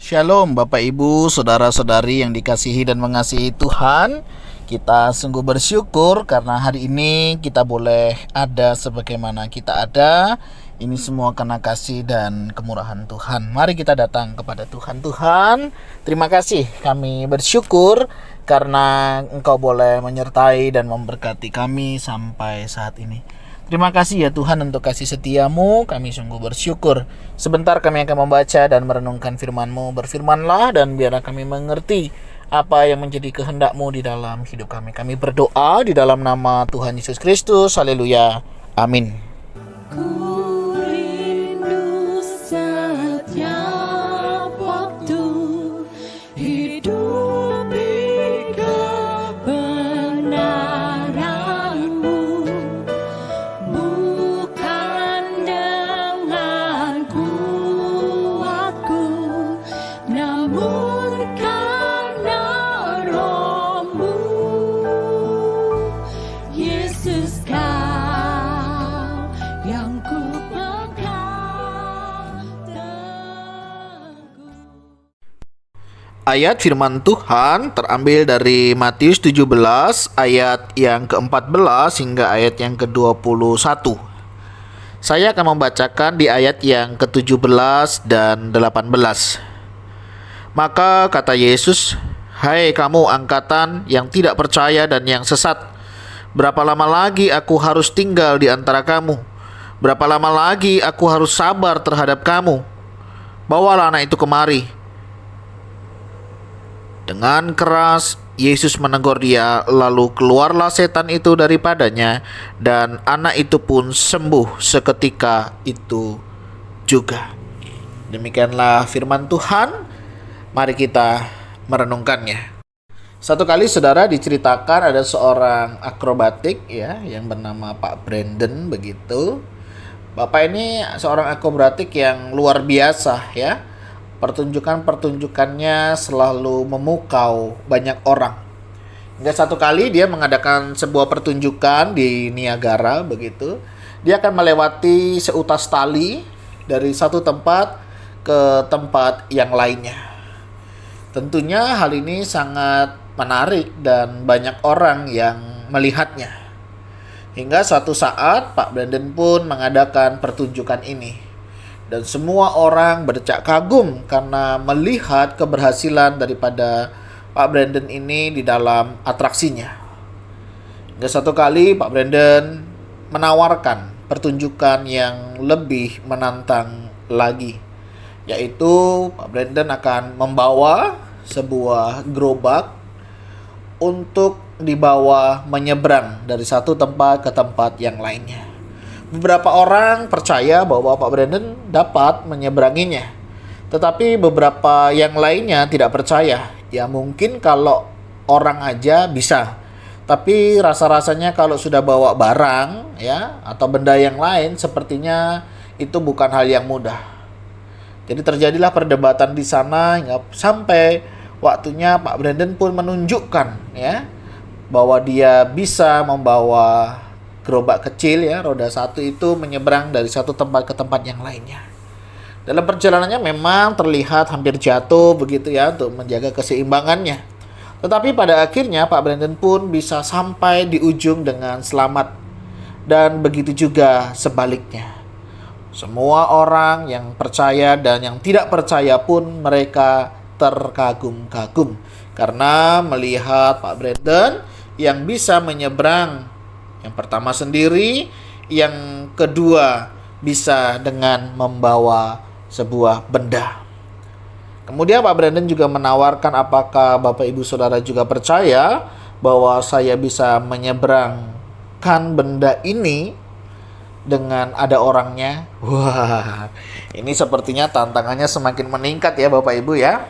Shalom Bapak Ibu, Saudara-saudari yang dikasihi dan mengasihi Tuhan. Kita sungguh bersyukur karena hari ini kita boleh ada sebagaimana kita ada. Ini semua karena kasih dan kemurahan Tuhan. Mari kita datang kepada Tuhan. Tuhan, terima kasih, kami bersyukur karena Engkau boleh menyertai dan memberkati kami sampai saat ini. Terima kasih ya Tuhan untuk kasih setiamu, kami sungguh bersyukur. Sebentar kami akan membaca dan merenungkan firman-Mu. Berfirmanlah dan biarlah kami mengerti apa yang menjadi kehendak-Mu di dalam hidup kami. Kami berdoa di dalam nama Tuhan Yesus Kristus. Haleluya. Amin. Ku rindu setiap waktu hidup di kebenaran-Mu, bukan dengan kuatku, namun karena Roh-Mu. Yesus, Kau yang ku pegang teguh. Ayat firman Tuhan terambil dari Matius 17 ayat yang ke-14 hingga ayat yang ke-21. Saya akan membacakan di ayat yang ke-17 dan 18. Maka kata Yesus, "Hai kamu angkatan yang tidak percaya dan yang sesat, berapa lama lagi aku harus tinggal di antara kamu? Berapa lama lagi aku harus sabar terhadap kamu? Bawalah anak itu kemari." Dengan keras Yesus menegur dia, lalu keluarlah setan itu daripadanya, dan anak itu pun sembuh seketika itu juga. Demikianlah firman Tuhan. Mari kita merenungkannya. Satu kali saudara diceritakan ada seorang akrobatik ya yang bernama Pak Brandon begitu. Bapak ini seorang akrobatik yang luar biasa ya. Pertunjukannya selalu memukau banyak orang. Hingga satu kali dia mengadakan sebuah pertunjukan di Niagara begitu. Dia akan melewati seutas tali dari satu tempat ke tempat yang lainnya. Tentunya hal ini sangat menarik dan banyak orang yang melihatnya. Hingga suatu saat Pak Brandon pun mengadakan pertunjukan ini. Dan semua orang berdecak kagum karena melihat keberhasilan daripada Pak Brandon ini di dalam atraksinya. Hingga satu kali Pak Brandon menawarkan pertunjukan yang lebih menantang lagi, yaitu Pak Brandon akan membawa sebuah gerobak untuk dibawa menyeberang dari satu tempat ke tempat yang lainnya. Beberapa orang percaya bahwa Pak Brandon dapat menyeberanginya, tetapi beberapa yang lainnya tidak percaya. Ya mungkin kalau orang aja bisa, tapi rasa-rasanya kalau sudah bawa barang ya atau benda yang lain sepertinya itu bukan hal yang mudah. Jadi terjadilah perdebatan di sana hingga sampai waktunya Pak Brandon pun menunjukkan ya bahwa dia bisa membawa gerobak kecil ya roda satu itu menyeberang dari satu tempat ke tempat yang lainnya. Dalam perjalanannya memang terlihat hampir jatuh begitu ya untuk menjaga keseimbangannya. Tetapi pada akhirnya Pak Brandon pun bisa sampai di ujung dengan selamat. Dan begitu juga sebaliknya. Semua orang yang percaya dan yang tidak percaya pun mereka terkagum-kagum karena melihat Pak Brandon yang bisa menyeberang. Yang pertama sendiri, yang kedua bisa dengan membawa sebuah benda. Kemudian Pak Brandon juga menawarkan, apakah Bapak Ibu Saudara juga percaya bahwa saya bisa menyeberangkan benda ini dengan ada orangnya? Wah, ini sepertinya tantangannya semakin meningkat ya Bapak Ibu ya.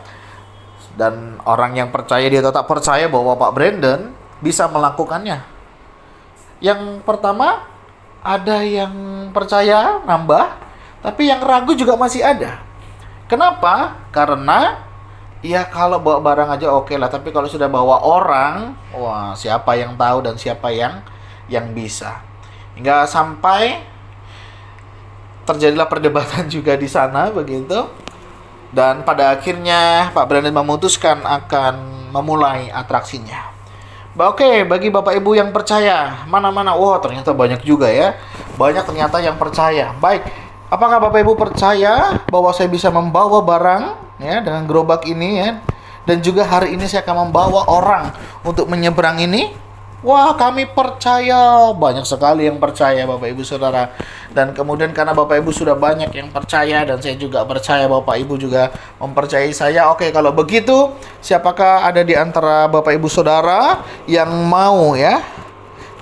Dan orang yang percaya dia tetap percaya bahwa Pak Brandon bisa melakukannya. Yang pertama, ada yang percaya nambah, tapi yang ragu juga masih ada. Kenapa? Karena ya kalau bawa barang aja oke lah, tapi kalau sudah bawa orang, wah siapa yang tahu dan siapa yang bisa. Hingga sampai terjadilah perdebatan juga di sana begitu. Dan pada akhirnya Pak Brandon memutuskan akan memulai atraksinya. Oke, bagi Bapak Ibu yang percaya, mana-mana, wah ternyata banyak juga ya. Banyak ternyata yang percaya. Baik, apakah Bapak Ibu percaya bahwa saya bisa membawa barang ya dengan gerobak ini ya? Dan juga hari ini saya akan membawa orang untuk menyeberang ini? Wah, kami percaya. Banyak sekali yang percaya Bapak Ibu Saudara. Dan kemudian karena Bapak Ibu sudah banyak yang percaya dan saya juga percaya, Bapak Ibu juga mempercayai saya. Oke, kalau begitu, siapakah ada di antara Bapak Ibu Saudara yang mau ya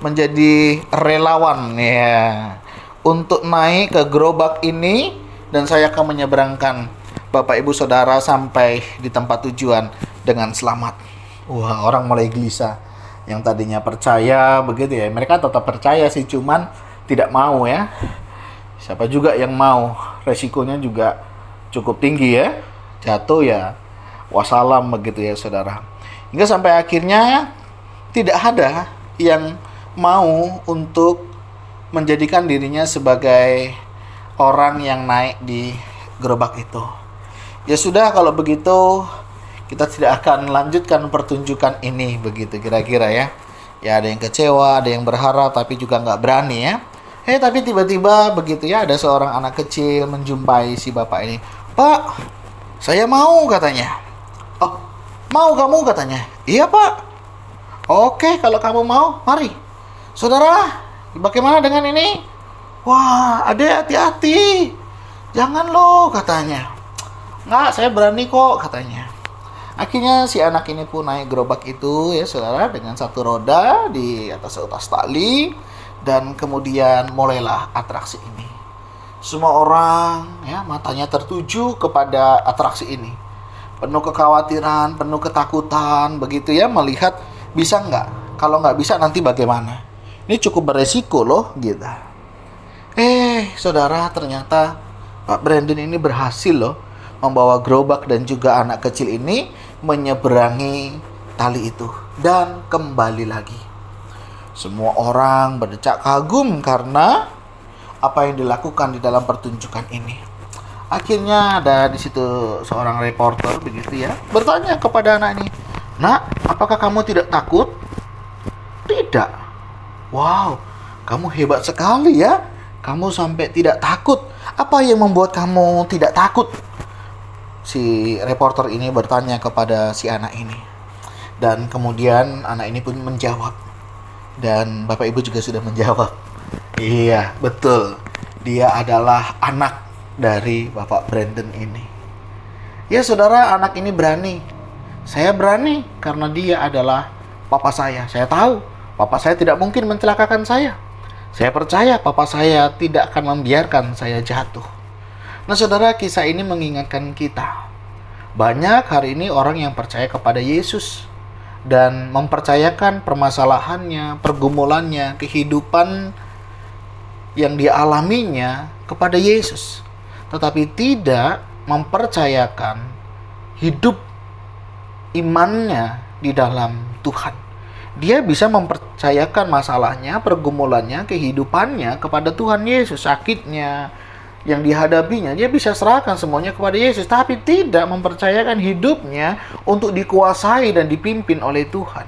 menjadi relawan ya untuk naik ke gerobak ini dan saya akan menyeberangkan Bapak Ibu Saudara sampai di tempat tujuan dengan selamat. Wah, orang mulai gelisah. Yang tadinya percaya begitu ya, mereka tetap percaya sih, cuman tidak mau ya. Siapa juga yang mau? Resikonya juga cukup tinggi ya, jatuh ya wassalam begitu ya saudara. Hingga sampai akhirnya tidak ada yang mau untuk menjadikan dirinya sebagai orang yang naik di gerobak itu. Ya sudah, kalau begitu kita tidak akan melanjutkan pertunjukan ini begitu kira-kira ya. Ya ada yang kecewa, ada yang berharap tapi juga nggak berani ya. Tapi tiba-tiba begitu ya, ada seorang anak kecil menjumpai si bapak ini. Pak, saya mau katanya. Oh, mau kamu katanya? Iya pak. Oke, kalau kamu mau, mari. Saudara, bagaimana dengan ini? Wah, adek hati-hati. Jangan loh katanya. Nggak, saya berani kok katanya. Akhirnya si anak ini pun naik gerobak itu ya saudara dengan satu roda di atas tali dan kemudian mulailah atraksi ini. Semua orang ya matanya tertuju kepada atraksi ini. Penuh kekhawatiran, penuh ketakutan begitu ya, melihat bisa nggak? Kalau nggak bisa nanti bagaimana? Ini cukup beresiko loh gitu. Saudara, ternyata Pak Brandon ini berhasil loh membawa gerobak dan juga anak kecil ini menyeberangi tali itu dan kembali lagi. Semua orang berdecak kagum karena apa yang dilakukan di dalam pertunjukan ini. Akhirnya ada di situ seorang reporter begitu ya, bertanya kepada anak ini, "Nak, apakah kamu tidak takut?" "Tidak." "Wow, kamu hebat sekali ya. Kamu sampai tidak takut. Apa yang membuat kamu tidak takut?" Si reporter ini bertanya kepada si anak ini. Dan kemudian anak ini pun menjawab. Dan Bapak Ibu juga sudah menjawab. Iya, betul. Dia adalah anak dari Bapak Brandon ini. Ya saudara, anak ini berani. Saya berani karena dia adalah papa saya. Saya tahu papa saya tidak mungkin mencelakakan saya. Saya percaya papa saya tidak akan membiarkan saya jatuh. Nah saudara, kisah ini mengingatkan kita. Banyak hari ini orang yang percaya kepada Yesus dan mempercayakan permasalahannya, pergumulannya, kehidupan yang dialaminya kepada Yesus. Tetapi tidak mempercayakan hidup imannya di dalam Tuhan. Dia bisa mempercayakan masalahnya, pergumulannya, kehidupannya kepada Tuhan Yesus, sakitnya yang dihadapinya, dia bisa serahkan semuanya kepada Yesus, tapi tidak mempercayakan hidupnya untuk dikuasai dan dipimpin oleh Tuhan.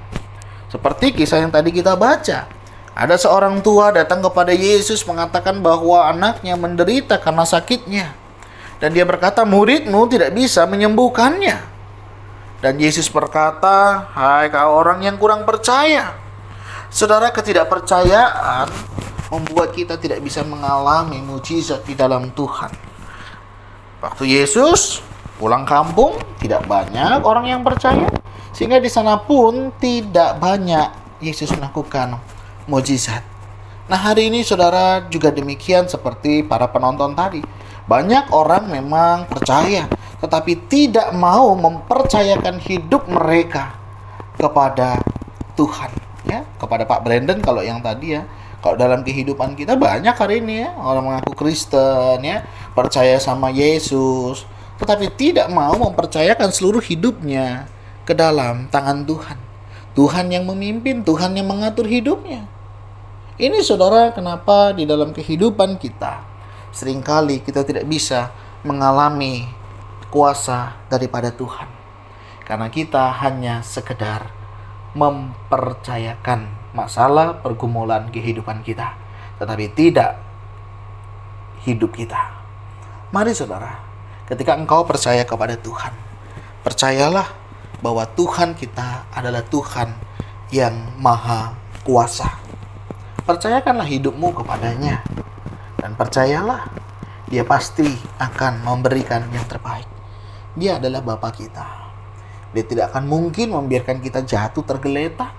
Seperti kisah yang tadi kita baca. Ada seorang tua datang kepada Yesus mengatakan bahwa anaknya menderita karena sakitnya. Dan dia berkata, "Muridmu tidak bisa menyembuhkannya." Dan Yesus berkata, "Hai kau orang yang kurang percaya." Saudara, ketidakpercayaan membuat kita tidak bisa mengalami mujizat di dalam Tuhan. Waktu Yesus pulang kampung, tidak banyak orang yang percaya, sehingga di sana pun tidak banyak Yesus melakukan mujizat. Nah, hari ini saudara juga demikian seperti para penonton tadi. Banyak orang memang percaya, tetapi tidak mau mempercayakan hidup mereka kepada Tuhan, ya, kepada Pak Brandon kalau yang tadi ya. Kalau dalam kehidupan kita banyak hari ini ya, orang mengaku Kristen ya, percaya sama Yesus, tetapi tidak mau mempercayakan seluruh hidupnya ke dalam tangan Tuhan. Tuhan yang memimpin, Tuhan yang mengatur hidupnya. Ini saudara, kenapa di dalam kehidupan kita seringkali kita tidak bisa mengalami kuasa daripada Tuhan. Karena kita hanya sekedar mempercayakan masalah pergumulan kehidupan kita, tetapi tidak hidup kita. Mari saudara, ketika engkau percaya kepada Tuhan, percayalah bahwa Tuhan kita adalah Tuhan yang maha kuasa. Percayakanlah hidupmu kepadanya, dan percayalah Dia pasti akan memberikan yang terbaik. Dia adalah Bapa kita. Dia tidak akan mungkin membiarkan kita jatuh tergeletak.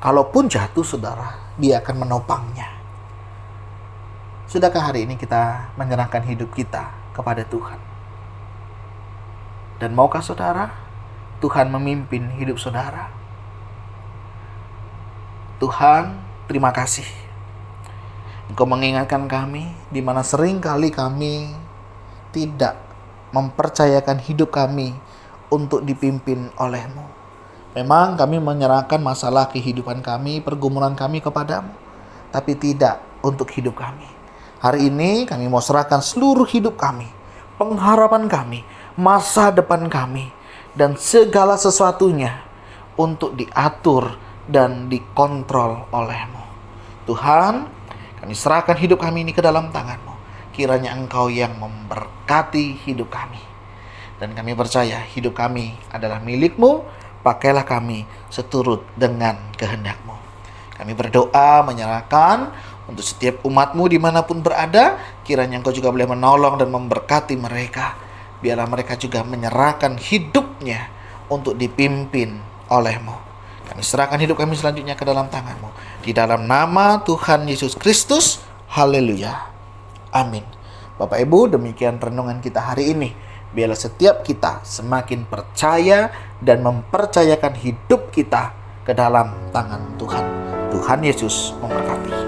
Kalaupun jatuh saudara, Dia akan menopangnya. Sudahkah hari ini kita menyerahkan hidup kita kepada Tuhan? Dan maukah saudara, Tuhan memimpin hidup saudara? Tuhan, terima kasih. Engkau mengingatkan kami di mana sering kali kami tidak mempercayakan hidup kami untuk dipimpin oleh-Mu. Memang kami menyerahkan masalah kehidupan kami, pergumulan kami kepadamu, tapi tidak untuk hidup kami. Hari ini kami mau serahkan seluruh hidup kami, pengharapan kami, masa depan kami, dan segala sesuatunya untuk diatur dan dikontrol oleh-Mu. Tuhan, kami serahkan hidup kami ini ke dalam tangan-Mu. Kiranya Engkau yang memberkati hidup kami. Dan kami percaya hidup kami adalah milik-Mu. Pakailah kami seturut dengan kehendak-Mu. Kami berdoa menyerahkan untuk setiap umat-Mu dimanapun berada. Kiranya Engkau juga boleh menolong dan memberkati mereka. Biarlah mereka juga menyerahkan hidupnya untuk dipimpin oleh-Mu. Kami serahkan hidup kami selanjutnya ke dalam tangan-Mu. Di dalam nama Tuhan Yesus Kristus. Haleluya. Amin. Bapak Ibu, demikian renungan kita hari ini. Biarlah setiap kita semakin percaya dan mempercayakan hidup kita ke dalam tangan Tuhan. Tuhan Yesus memberkati.